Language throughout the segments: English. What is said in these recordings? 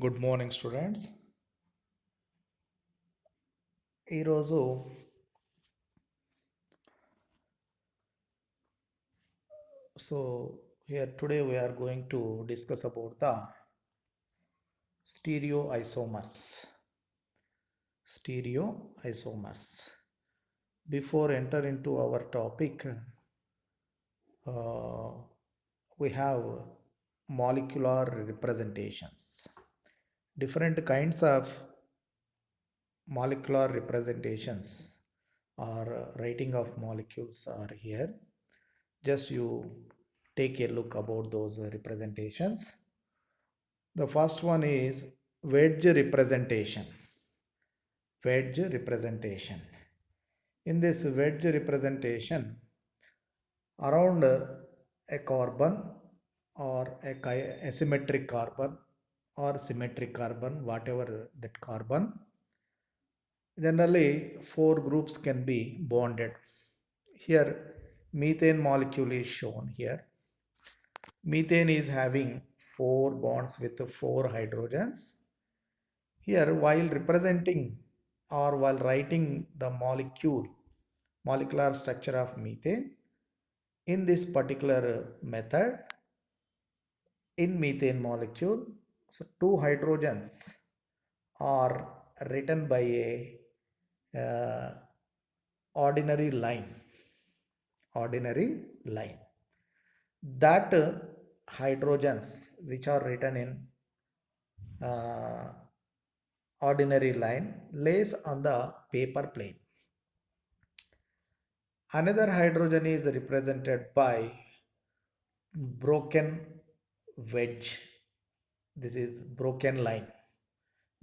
Good morning students. ఈరోజు here today we are going to discuss about the stereoisomers. Before enter into our topic, we have molecular representations. Different kinds of molecular representations or writing of molecules are here. Just you take a look about those representations. The first one is wedge representation. In this wedge representation, around a carbon or a asymmetric carbon or symmetric carbon, whatever that carbon, generally four groups can be bonded. Here methane molecule is shown here. Methane is having four bonds with four hydrogens. Here, while representing or while writing the molecular structure of methane, in this particular method, in methane molecule, so two hydrogens are written by a ordinary line. That hydrogens which are written in ordinary line lays on the paper plane. Another hydrogen is represented by broken wedge. This is broken line,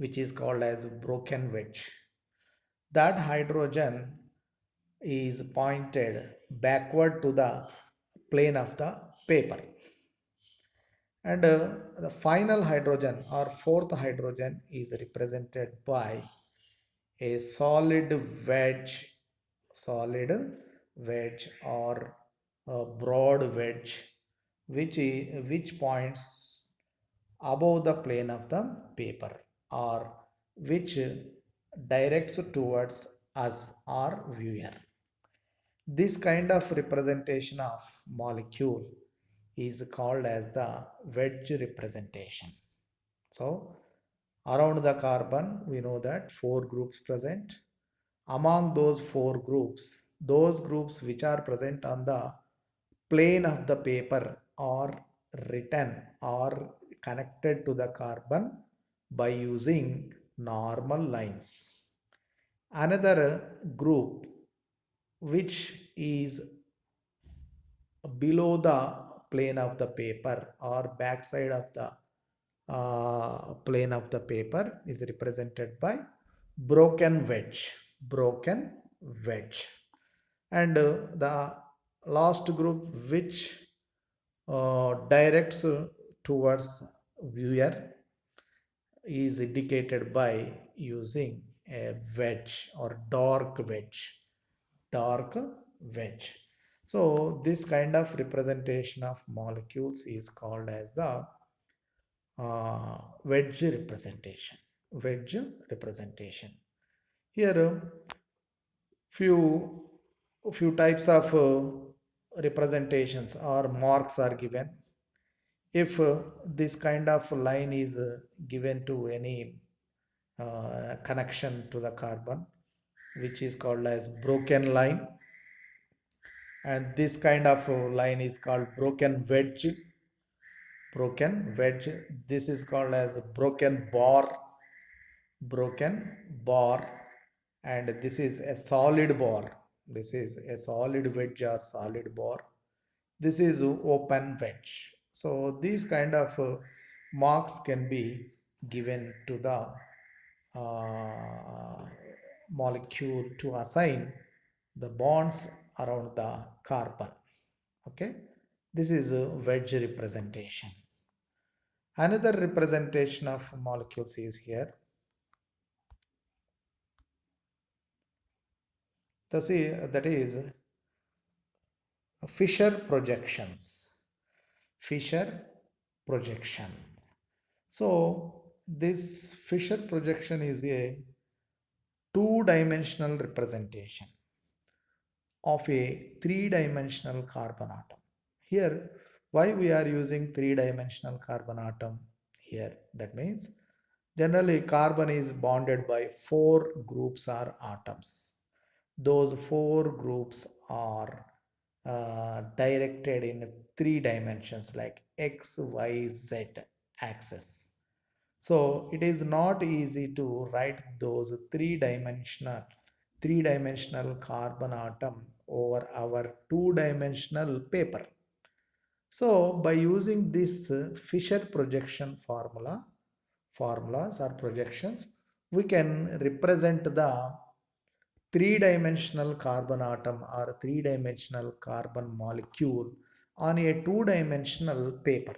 which is called as broken wedge. That hydrogen is pointed backward to the plane of the paper. And the final hydrogen or fourth hydrogen is represented by a solid wedge or a broad wedge which points above the plane of the paper or which directs towards us or viewer. This kind of representation of molecule is called as the wedge representation. So around the carbon we know that four groups present. Among those four groups, those groups which are present on the plane of the paper are written or connected to the carbon by using normal lines. Another group which is below the plane of the paper or backside of the plane of the paper is represented by broken wedge. And the last group which directs towards viewer is indicated by using a wedge or dark wedge. So this kind of representation of molecules is called as the wedge representation. Here few types of representations or marks are given. If this kind of line is given to any connection to the carbon, which is called as broken line, and this kind of line is called broken wedge. This is called as broken bar, and this is a solid bar. This is a solid wedge or solid bar. This is open wedge. So these kind of marks can be given to the molecule to assign the bonds around the carbon. Okay, this is a wedge representation. Another representation of molecules is here. That is Fisher projections. So this Fisher projection is a two-dimensional representation of a three-dimensional carbon atom. Here, why we are using three-dimensional carbon atom here? That means generally carbon is bonded by four groups or atoms. Those four groups are directed in three dimensions like x, y, z axis. So it is not easy to write those three dimensional carbon atom over our two-dimensional paper. So by using this Fisher projection formulas or projections, we can represent the three-dimensional carbon atom or three-dimensional carbon molecule on a two-dimensional paper.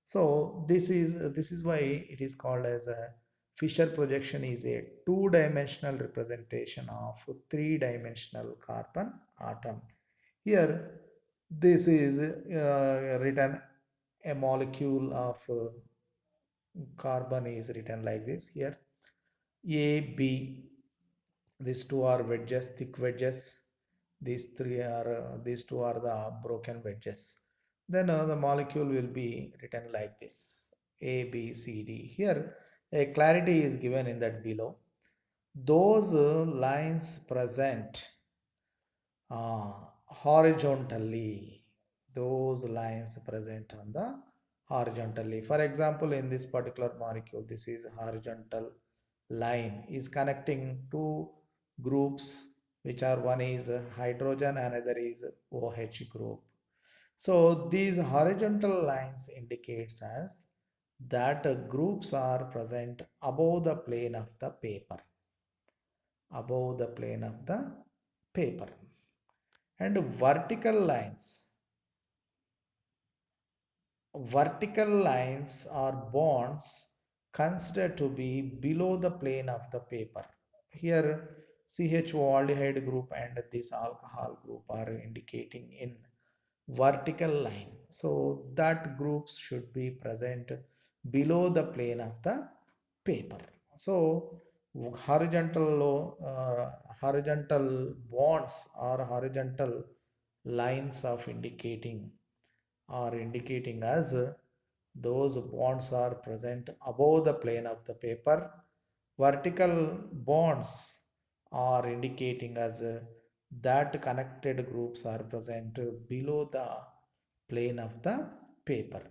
So this is why it is called as a Fisher projection is a two-dimensional representation of three-dimensional carbon atom. Here, this is written a molecule of carbon is written like this. Here, A, B. These two are wedges, thick wedges. These two are the broken wedges. Then the molecule will be written like this: A, B, C, D. Here, a clarity is given in that below. Those lines present uh, horizontally. Those lines present on the horizontally. For example, in this particular molecule, this is horizontal line is connecting two groups, which are one is hydrogen, another is OH group. So these horizontal lines indicates as that groups are present above the plane of the paper, above the plane of the paper. And vertical lines or bonds considered to be below the plane of the paper. Here CHO aldehyde group and this alcohol group are indicating in vertical line. So that groups should be present below the plane of the paper. So horizontal bonds or horizontal lines of indicating as those bonds are present above the plane of the paper. Vertical bonds are indicating as that connected groups are present below the plane of the paper.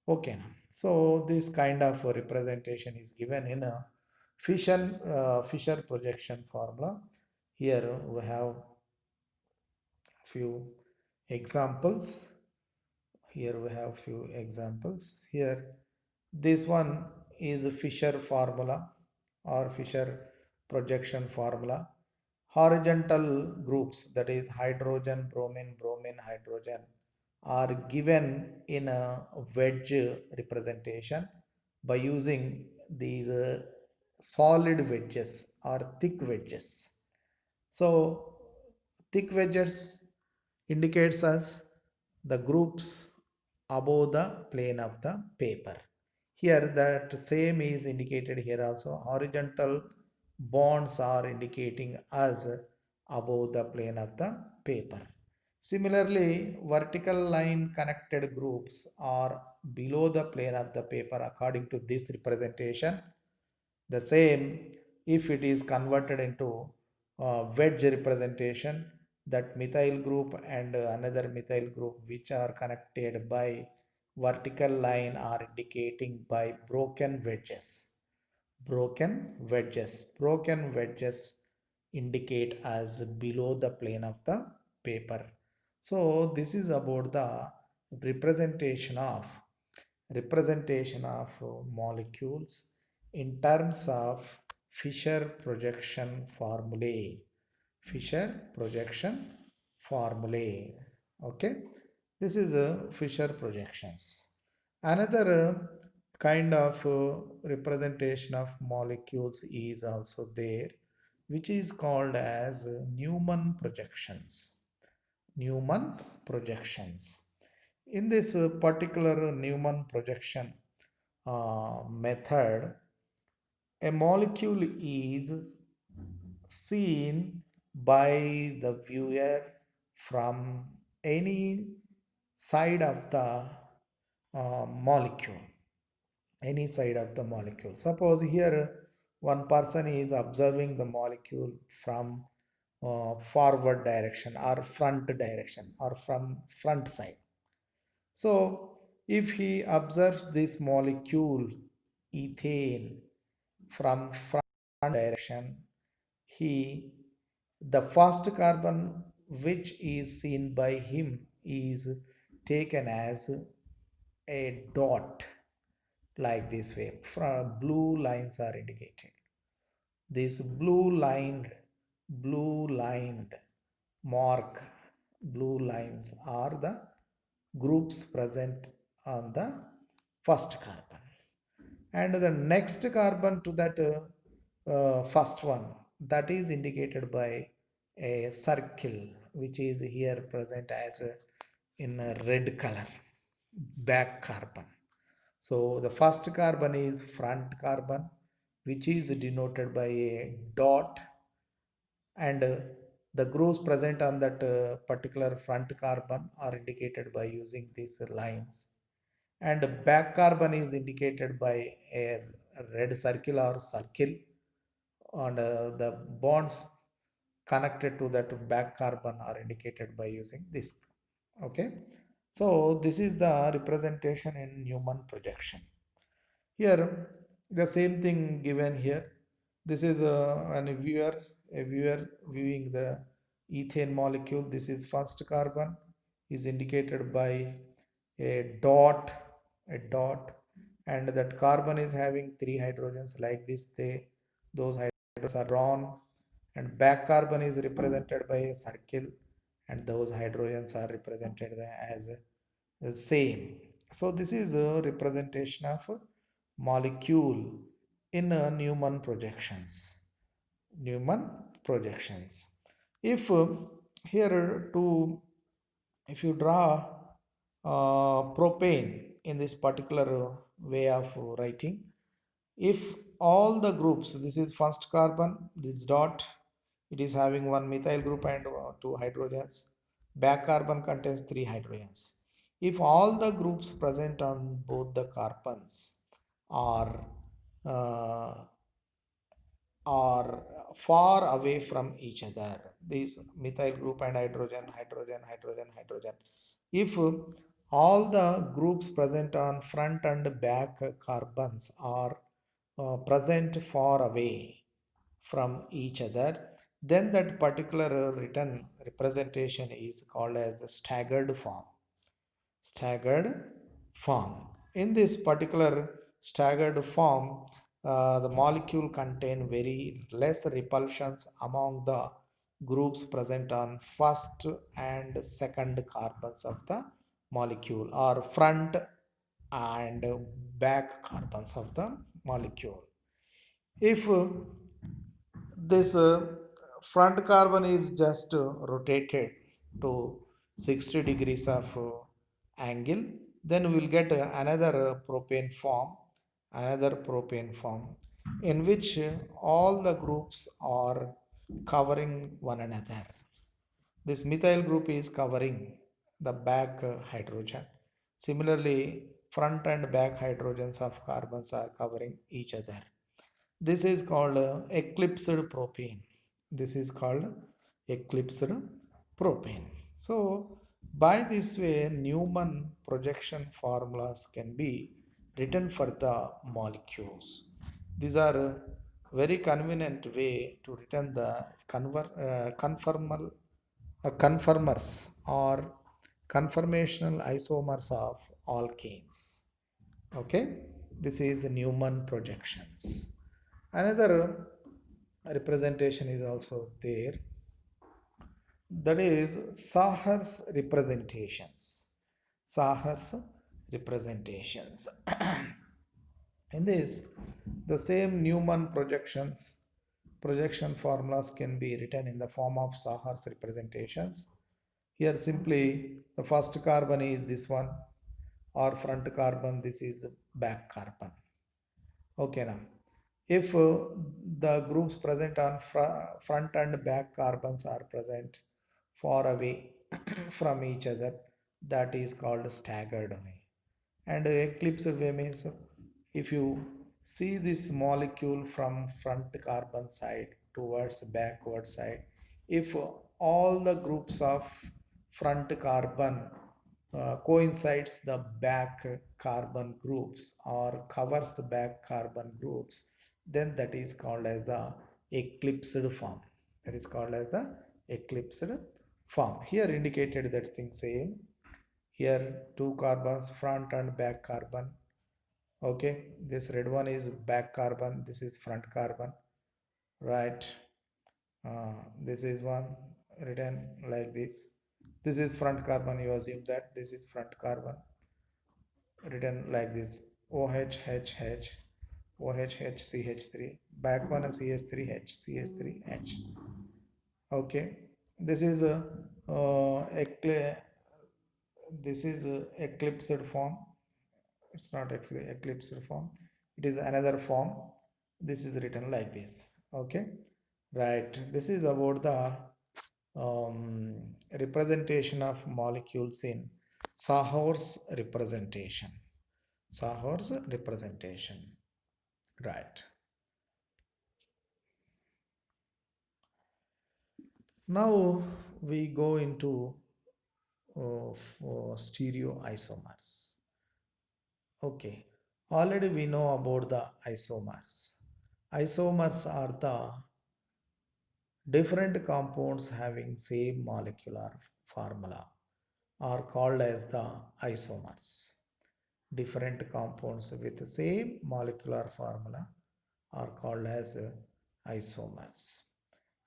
Okay, so this kind of representation is given in a Fisher projection formula. Here we have few examples. Here we have few examples. Here this one is a Fisher formula or Fisher projection formula. Horizontal groups, that is hydrogen, bromine, bromine, hydrogen, are given in a wedge representation by using these solid wedges or thick wedges. So thick wedges indicates us the groups above the plane of the paper. Here that same is indicated here also. Horizontal bonds are indicating us above the plane of the paper. Similarly, vertical line connected groups are below the plane of the paper according to this representation. The same, if it is converted into wedge representation, that methyl group and another methyl group which are connected by vertical line are indicating by broken wedges. Broken wedges indicate as below the plane of the paper. So this is about the representation of molecules in terms of Fisher projection formulae. Fisher projection formulae. Okay, this is a Fisher projections. Another kind of representation of molecules is also there, which is called as Newman projections. Newman projections. In this particular Newman projection, method, a molecule is seen by the viewer from any side of the molecule, any side of the molecule. Suppose here one person is observing the molecule from forward direction or front direction or from front side. So if he observes this molecule ethane from front direction, he the first carbon which is seen by him is taken as a dot, like this way. Blue lines are indicated. This blue lined mark, blue lines are the groups present on the first carbon. And the next carbon to that first one, that is indicated by a circle which is here present as in a red color, back carbon. So the first carbon is front carbon, which is denoted by a dot, and the groups present on that particular front carbon are indicated by using these lines, and back carbon is indicated by a red circle or circle, and the bonds connected to that back carbon are indicated by using this. Okay, so this is the representation in Newman projection. Here, the same thing given here. This is a viewer viewing the ethane molecule. This is first carbon is indicated by a dot, and that carbon is having three hydrogens like this. Those hydrogens are drawn, and back carbon is represented by a circle, and those hydrogens are represented as the same. So this is a representation of a molecule in Newman projections. Newman projections. If here to if you draw propane in this particular way of writing, if all the groups, this is first carbon, this dot, it is having one methyl group and two hydrogens. Back carbon contains three hydrogens. If all the groups present on both the carbons are uh, are far away from each other, this methyl group and hydrogen, hydrogen, hydrogen, hydrogen. If all the groups present on front and back carbons are present far away from each other, then that particular written representation is called as the staggered form. Staggered form. In this particular staggered form, the molecule contain very less repulsions among the groups present on first and second carbons of the molecule, or front and back carbons of the molecule. If this front carbon is just rotated to 60 degrees of angle, then we will get another propane form in which all the groups are covering one another. This methyl group is covering the back hydrogen. Similarly, front and back hydrogens of carbons are covering each other. This is called eclipsed propane. This is called eclipsed propane. So, by this way, Newman projection formulas can be written for the molecules. These are a very convenient way to written the conformers or conformational isomers of alkanes. Okay, this is Newman projections. Another representation is also there, that is Sahar's representations. Sahar's representations. In this, the same Newman projection formulas can be written in the form of Sahar's representations. Here simply the first carbon is this one, or front carbon, this is back carbon. Okay, now if the groups present on front and back carbons are present far away from each other, that is called staggered way. And eclipsed way means if you see this molecule from front carbon side towards backward side, if all the groups of front carbon coincides the back carbon groups or covers the back carbon groups, then that is called as the eclipsed form. That is called as the eclipsed form. Here indicated that thing same. Here two carbons, front and back carbon. Okay, this red one is back carbon, this is front carbon, right? This is one written like this. This is front carbon, you assume that this is front carbon, written like this: OHHH, OHHCH3, back one is CH3H, CH3H. Okay, this is a this is a eclipsed form. It's not actually eclipsed form, it is another form. This is written like this. Okay, right, this is about the representation of molecules in Sahor's representation. Sahor's representation, right? Now we go into stereoisomers. Okay, already we know about the isomers. Isomers are the different compounds having same molecular formula are called as the isomers. Different compounds with the same molecular formula are called as isomers.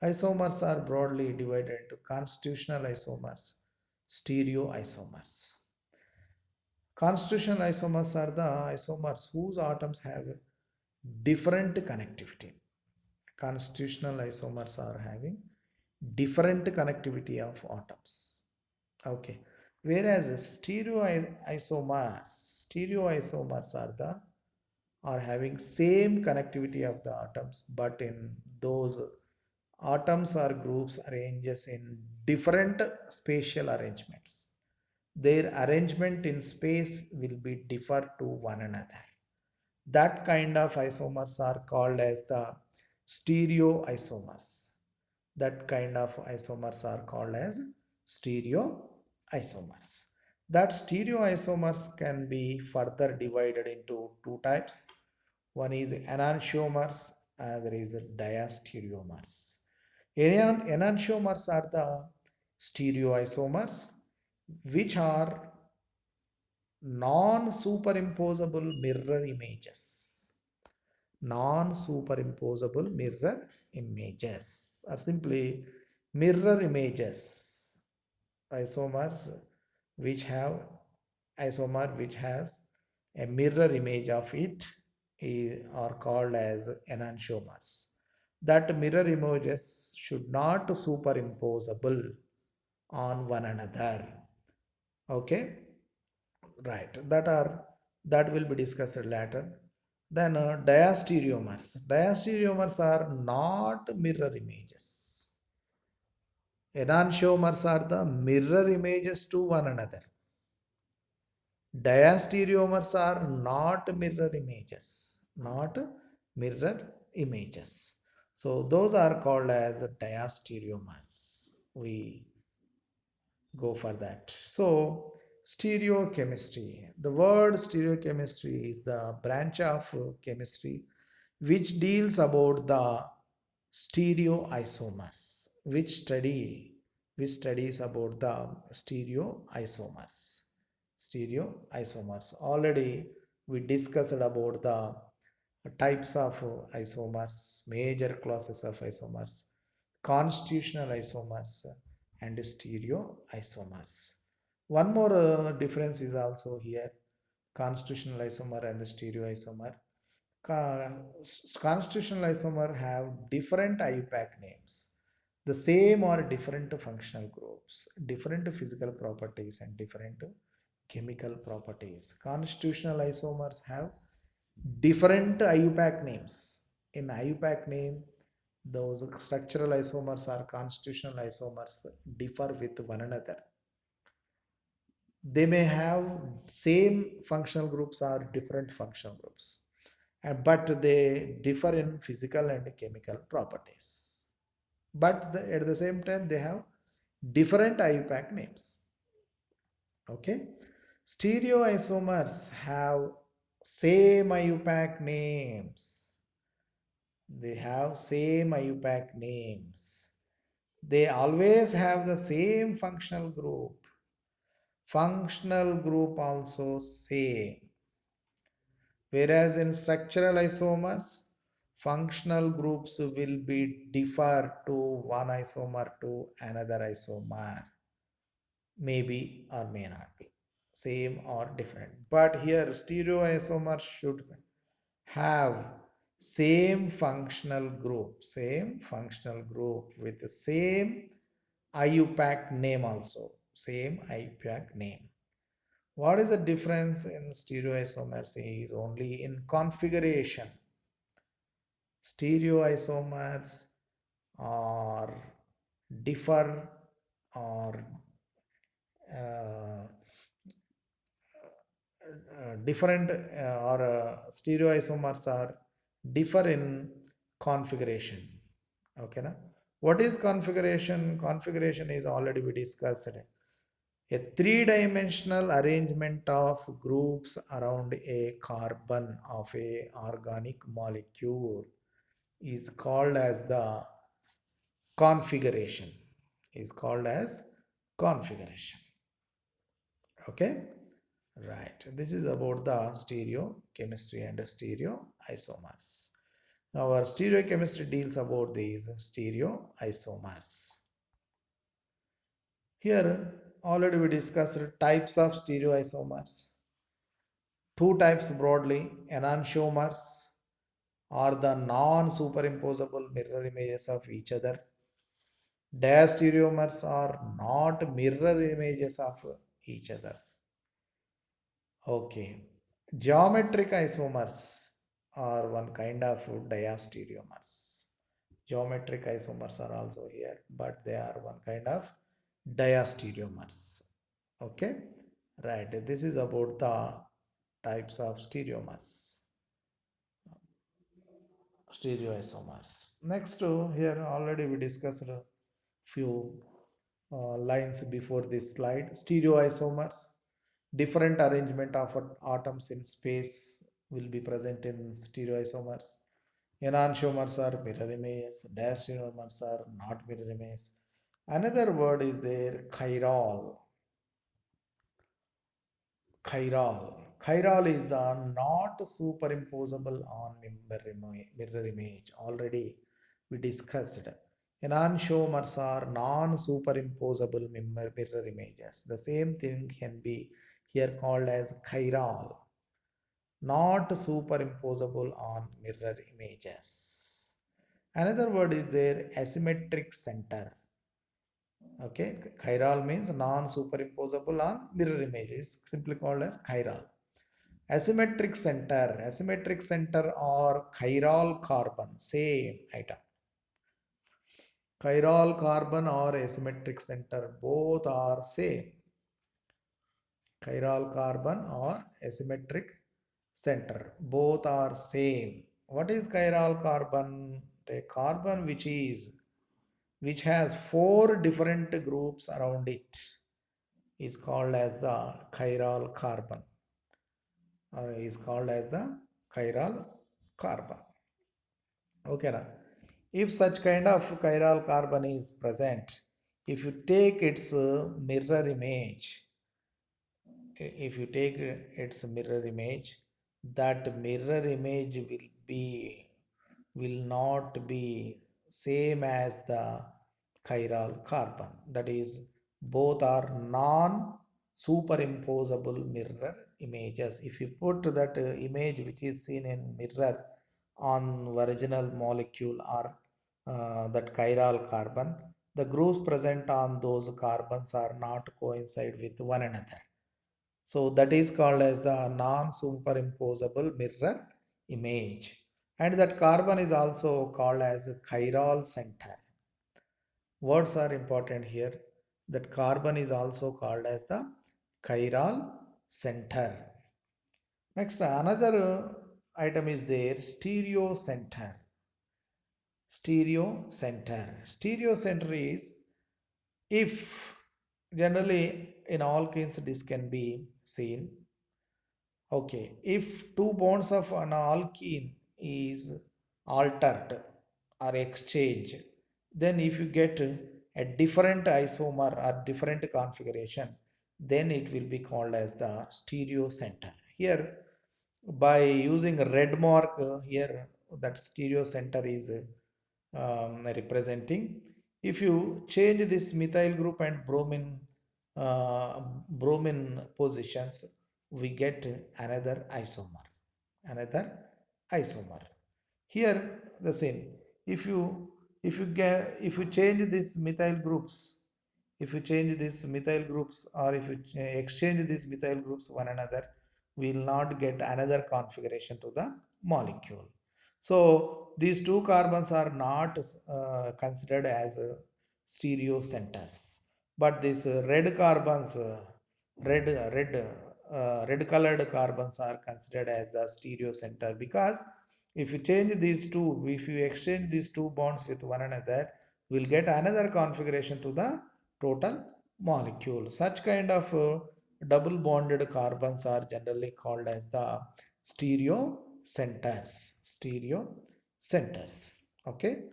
Isomers are broadly divided into constitutional isomers, stereoisomers. Constitutional isomers are the isomers whose atoms have different connectivity. Constitutional isomers are having different connectivity of atoms. Okay. Whereas stereoisomers are having same connectivity of the atoms, but in those atoms or groups arranges in different spatial arrangements. Their arrangement in space will be differ to one another. That kind of isomers are called as the stereoisomers. That kind of isomers are called as stereoisomers. That stereoisomers can be further divided into two types. One is enantiomers, other is diastereomers. Enantiomers are the stereoisomers which are non-superimposable mirror images. Non-superimposable mirror images are simply mirror images. Isomers which have isomer which has a mirror image of it are called as enantiomers. That mirror images should not superimposable on one another. Okay, right, that will be discussed later. Then diastereomers are not mirror images. Enantiomers are the mirror images to one another. Diastereomers are not mirror images, not mirror images. So those are called as diastereomers. We go for that. So, stereochemistry. The word stereochemistry is the branch of chemistry which deals about the stereoisomers, which studies about the stereoisomers. Stereoisomers. Already we discussed about the types of isomers, major classes of isomers, constitutional isomers, and stereoisomers. One more difference is also here: constitutional isomer and stereoisomer. Constitutional isomer have different IUPAC names, the same or different functional groups, different physical properties, and different chemical properties. Constitutional isomers have different IUPAC names. In IUPAC name, those structural isomers or constitutional isomers differ with one another. They may have same functional groups or different functional groups, but they differ in physical and chemical properties. But at the same time, they have different IUPAC names. Okay, stereoisomers have same IUPAC names. They have same IUPAC names. They always have the same functional group. Functional group also same. Whereas in structural isomers, functional groups will be differ to one isomer to another isomer. Maybe or may not be same or different. But here stereoisomers should have same functional group with the same IUPAC name also, same IUPAC name. What is the difference in stereoisomers is only in configuration. Stereoisomers are differ or uh, different or stereoisomers are differ in configuration. Okay, na? What is configuration? Configuration is already we discussed. A three-dimensional arrangement of groups around a carbon of a organic molecule is called as the configuration. Is called as configuration. Okay. Right. This is about the stereochemistry and stereoisomers. Our stereochemistry deals about these stereoisomers. Here already we discussed types of stereoisomers. Two types broadly: enantiomers are the non-superimposable mirror images of each other. Diastereomers are not mirror images of each other. Okay. Geometric isomers are one kind of diastereomers. Geometric isomers are also here, but they are one kind of diastereomers. Okay. Right. This is about the types of stereoisomers. Next, here already we discussed a few lines before this slide. Stereoisomers, different arrangement of atoms in space will be present in stereoisomers. Enantiomers are mirror images, diastereomers are not mirror images. Another word is there, chiral. Chiral is the not superimposable on mirror image. Already we discussed. Enantiomers are non-superimposable mirror images. The same thing can be here called as chiral, not superimposable on mirror images. Another word is there, asymmetric center. Okay, chiral means non-superimposable on mirror image. Is simply called as chiral. Asymmetric center or chiral carbon, same item. Chiral carbon or asymmetric center, both are same. Chiral carbon or asymmetric center, both are same. What is chiral carbon? A carbon which has four different groups around it is called as the chiral carbon, or is called as the chiral carbon. Okay, na? If such kind of chiral carbon is present, if you take its mirror image, if you take its mirror image, that mirror image will not be same as the chiral carbon. That is, both are non superimposable mirror images. If you put that image which is seen in mirror on original molecule or that chiral carbon, the groups present on those carbons are not coincide with one another. So that is called as the non-superimposable mirror image. And that carbon is also called as a chiral center. Words are important here. That carbon is also called as the chiral center. Next, another item is there, stereo center. Stereo center. Stereo center is, if generally in alkenes this can be seen. Okay, if two bonds of an alkene is altered or exchanged, then if you get a different isomer or different configuration, then it will be called as the stereo center. Here, by using a red mark here, that stereo center is representing. If you change this methyl group and bromine positions, we get another isomer, another isomer. Here the same. If you change these methyl groups, if you change these methyl groups, or if you exchange these methyl groups one another, we will not get another configuration to the molecule. So these two carbons are not considered as stereo centers, but these red carbons, red colored carbons are considered as the stereo center, because if you change these two, if you exchange these two bonds with one another, we'll get another configuration to the total molecule. Such kind of double bonded carbons are generally called as the stereo centers. Stereo centers. Okay.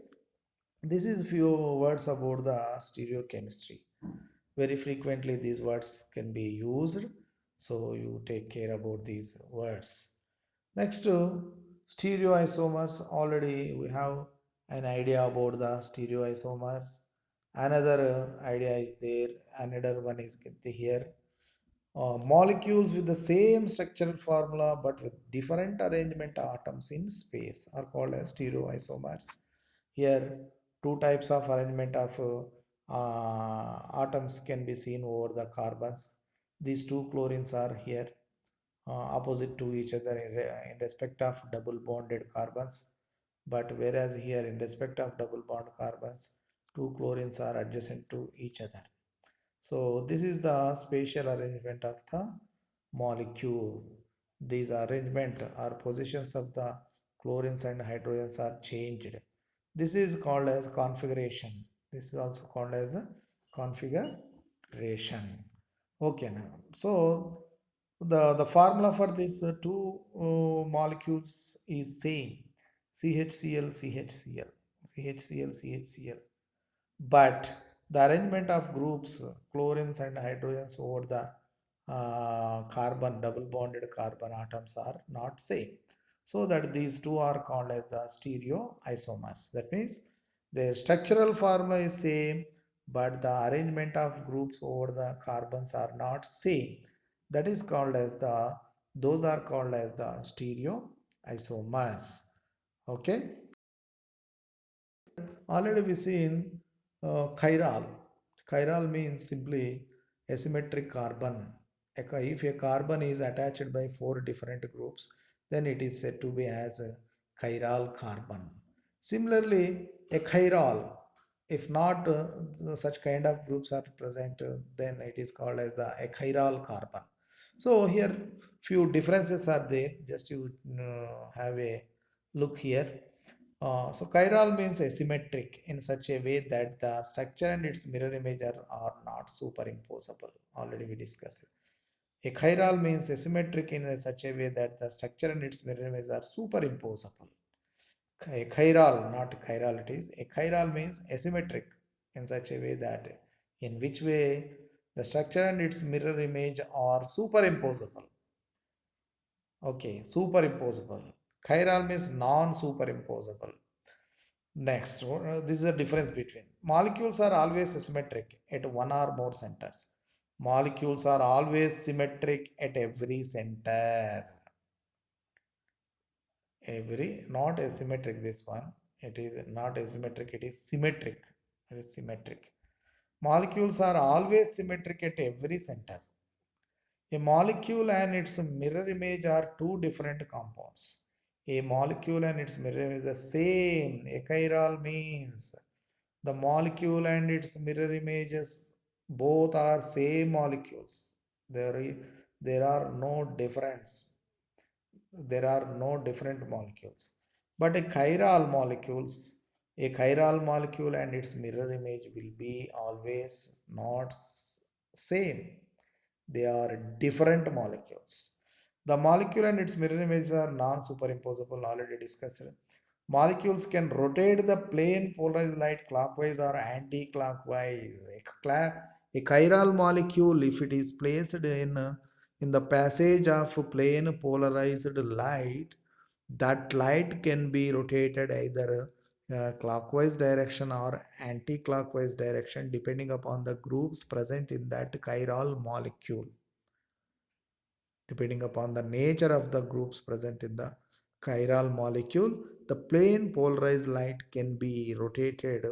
This is few words about the stereochemistry. Very frequently these words can be used, so you take care about these words. Next, stereoisomers. Already we have an idea about the stereoisomers. Another idea is there. Another one is here. Molecules with the same structural formula but with different arrangement atoms in space are called as stereoisomers. Here, two types of arrangement of atoms can be seen over the carbons. These two chlorines are here opposite to each other in respect of double bonded carbons, but whereas here in respect of double bond carbons, two chlorines are adjacent to each other. So this is the spatial arrangement of the molecule. These arrangement or positions of the chlorines and hydrogens are changed. This is called as configuration. This is also called as a configuration. Okay, now. So the formula for these two molecules is same: CHCl, CHCl, CHCl, CHCl. But the arrangement of groups, chlorines and hydrogens over the carbon, double bonded carbon atoms are not same. So that these two are called as the stereoisomers. That means their structural formula is same, but the arrangement of groups over the carbons are not same. That is called as the, those are called as the stereoisomers. Okay. Already we seen chiral. Chiral means simply asymmetric carbon. If a carbon is attached by four different groups, then it is said to be as a chiral carbon. Similarly, a chiral, if not such kind of groups are present, then it is called as the achiral carbon. So here few differences are there. Just you have a look here. So chiral means asymmetric in such a way that the structure and its mirror image are not superimposable. Already we discussed it. A chiral means asymmetric in such a way that the structure and its mirror image are superimposable. A chiral, not chiralities. A chiral means asymmetric in such a way that in which way the structure and its mirror image are superimposable. Okay, superimposable. Chiral means non-superimposable. Next, this is a difference between molecules are always symmetric at one or more centers. Molecules are always symmetric at every center. Every, not asymmetric, this one. It is not asymmetric, it is symmetric. It is symmetric. Molecules are always symmetric at every center. A molecule and its mirror image are two different compounds. A molecule and its mirror image is the same. Achiral means the molecule and its mirror images both are same molecules. There are no difference. There are no different molecules. But a chiral molecule and its mirror image will be always not same. They are different molecules. The molecule and its mirror images are non-superimposable, already discussed. Molecules can rotate the plane polarized light clockwise or anti-clockwise. A chiral molecule, if it is placed in the passage of plane polarized light, that light can be rotated either clockwise direction or anti-clockwise direction depending upon the groups present in that chiral molecule, depending upon the nature of the groups present in the chiral molecule. The plane polarized light can be rotated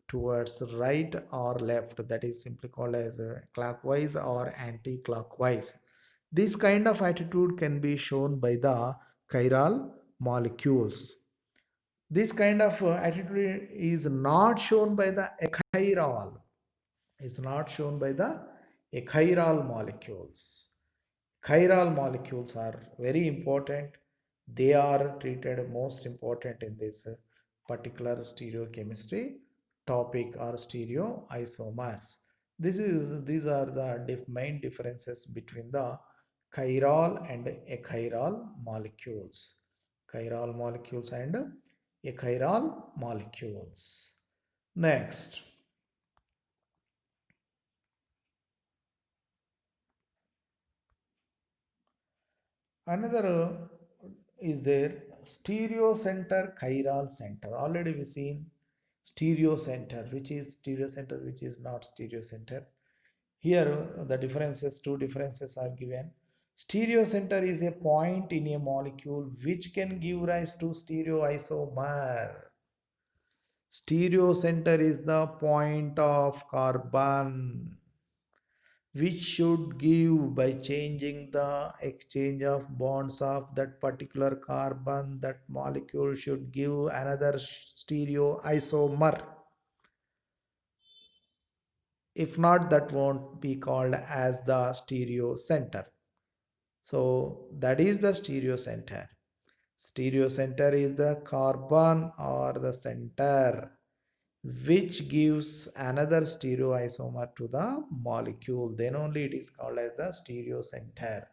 towards right or left, that is simply called as clockwise or anti-clockwise. This kind of attitude can be shown by the chiral molecules. This kind of attitude is not shown by the achiral, is not shown by the achiral molecules. Chiral molecules are very important. They are treated most important in this particular stereochemistry topic or stereoisomers. These are the main differences between the chiral and achiral molecules. Chiral molecules and achiral molecules. Next, another is there stereo center, chiral center. Already we seen stereo center, which is not stereo center. Here the differences, two differences are given. Stereo center is a point in a molecule which can give rise to stereoisomer. Stereo center is the point of carbon which should give by changing the exchange of bonds of that particular carbon, that molecule should give another stereoisomer. If not, that won't be called as the stereo center. So that is the stereo center. Stereo center is the carbon or the center which gives another stereoisomer to the molecule. Then only it is called as the stereo center.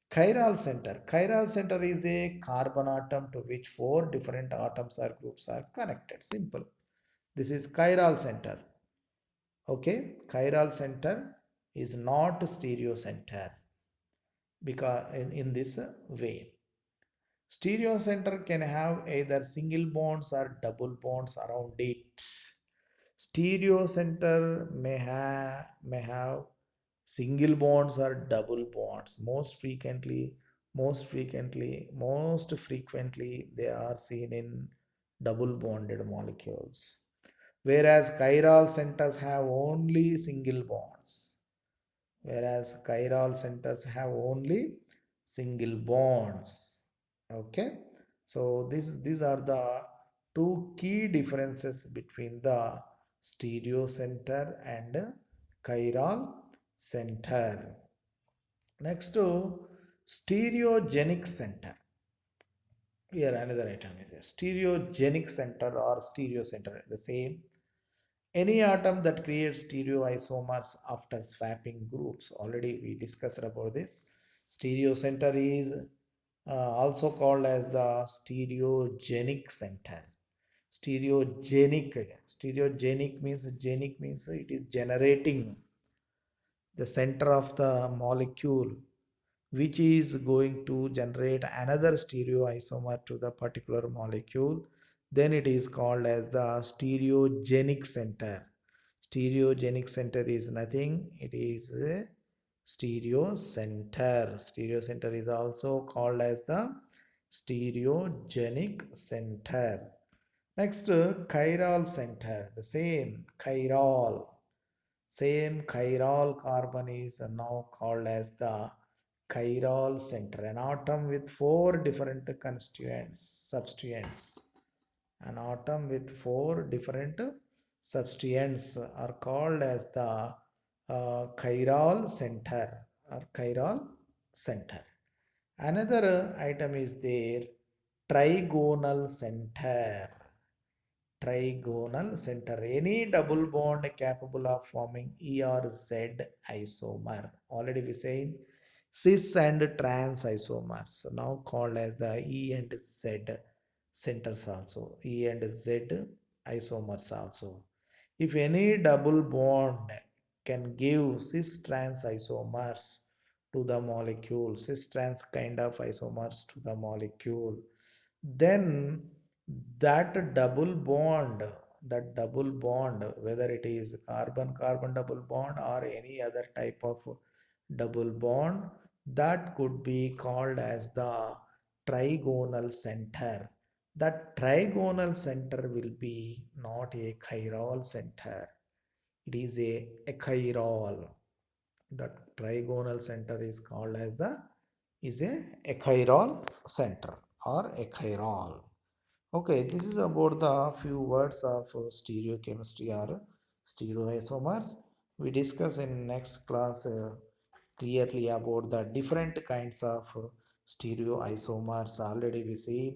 Chiral center. Chiral center is a carbon atom to which four different atoms or groups are connected. Simple. This is chiral center. Okay. Chiral center is not stereo center because in this way. Stereo center can have either single bonds or double bonds around it. Stereo center may have single bonds or double bonds. Most frequently they are seen in double bonded molecules. Whereas chiral centers have only single bonds. Whereas chiral centers have only single bonds. Okay. So these are the two key differences between the stereo center and chiral center. Next to stereogenic center. Here another item is a stereogenic center or stereo center. The same. Any atom that creates stereoisomers after swapping groups. Already we discussed about this. Stereo center is also called as the stereogenic center. Stereogenic means it is generating the center of the molecule which is going to generate another stereoisomer to the particular molecule. Then it is called as the stereogenic center. Stereogenic center is nothing, it is a stereo center. Stereo center is also called as the stereogenic center. Next, chiral center, the same chiral carbon is now called as the chiral center, an atom with four different constituents, substituents. An atom with four different substituents are called as the chiral center or chiral center. Another item is there, trigonal center. Trigonal center. Any double bond capable of forming E or Z isomer. Already we saying cis and trans isomers, now called as the E and Z centers also. E and Z isomers also. If any double bond can give cis trans isomers to the molecule, cis trans kind of isomers to the molecule, then that double bond, whether it is carbon carbon double bond or any other type of double bond, that could be called as the trigonal center. That trigonal center will be not a chiral center, it is a chiral. That trigonal center is called as the is a achiral center or achiral. Okay, this is about the few words of stereochemistry or stereoisomers. We discuss in next class clearly about the different kinds of stereoisomers. Already we see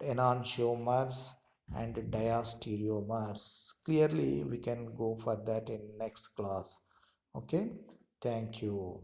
enantiomers and diastereomers. Clearly we can go for that in next class. Okay, thank you.